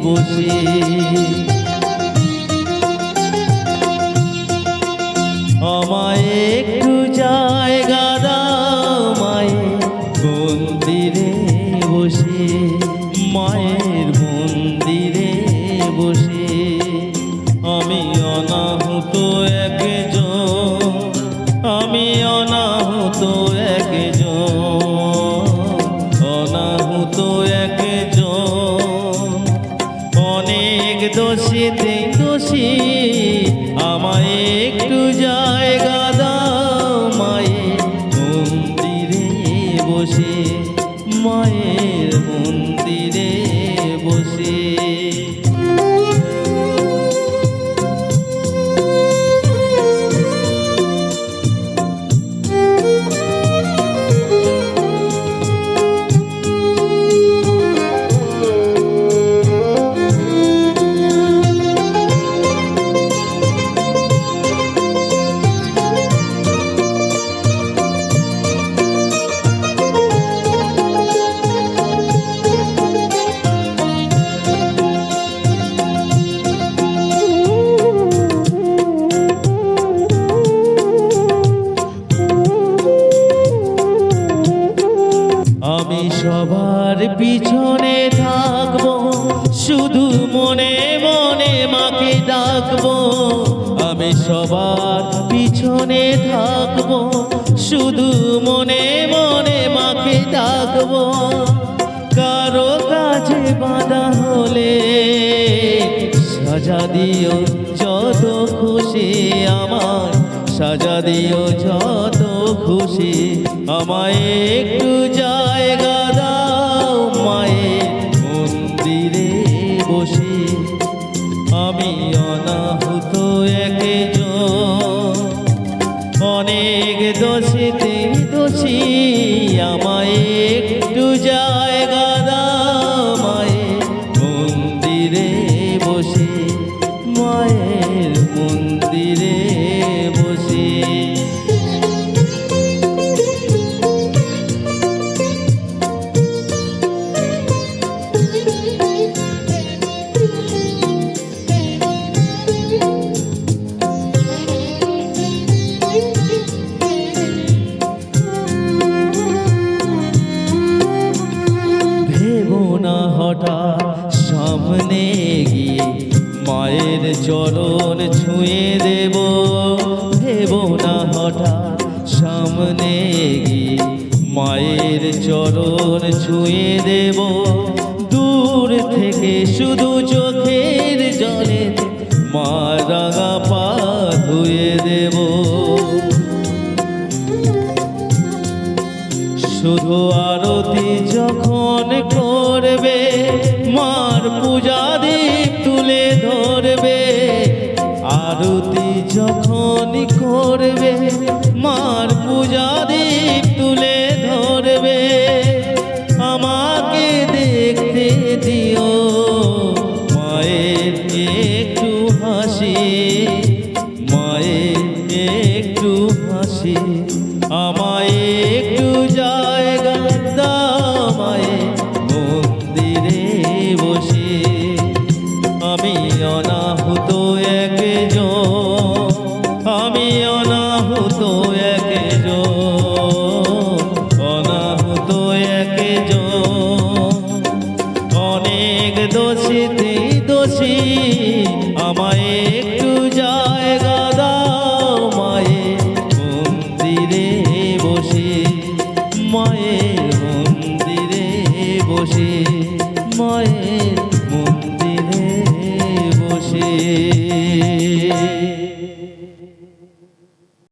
বসে। আমায় একটু জায়গা দাও মায়ের মন্দিরে বসে, মায়ের মন্দিরে বসে। আমি অনাহুত একজন, আমি অনাহুত একজন, অনাহুত একজন, অনেক দোষীতে দোষী। আমায় একটু জায়গা দাও মায়ের মন্দিরে বসে, মায়ের মন্দিরে বসে। আমি সবার পিছনে থাকবো, শুধু মনে মনে মাকে ডাকবো। আমি সবার পিছনে থাকবো, শুধু মনে মনে মাকে ডাকবো। কারো কাছে বাধা হলে সাজা দিও যত খুশি, আমার সাজা দিও যত খুশি। আমায় একটু জায়গা দাও মায়ের মন্দিরে বসে। আমি অনাহুত একজন, অনেক দোষীতে দোষী। আমায় একটু জায়গা দাও মায়ের মন্দিরে বসে, মায়ের মন্দিরে বসে। ভেবো না হঠাৎ সামনে গিয়ে মায়ের চরণ ছুঁয়ে দেব। ভেবো না হঠাৎ সামনে গিয়ে মায়ের চরণ ছুঁয়ে দেব। দূর থেকে শুধু চোখের জলে মা রাঙা পা ধুয়ে দেব। শুধু আরতি যখন করবে, মার পূজা দীপ তুলে ধরবে। আরতি যখন করবে, মার পূজা দীপ তুলে ধরবে। আমাকে দেখতে দিও মায়ের একটু হাসি, মায়ের একটু হাসি। আমায় একটু জায়গা দাও মায়ের মন্দিরে বসে। আমি অনাহুত একজন, আমি অনাহুত একজন, অনাহুত একজন, অনেক দোষীতে দোষী। আমায় একটু জায়গা দাও মায়ের মন্দিরে বসে, মায়ের মন্দিরে বসে, মায়ের মন্দিরে বসে।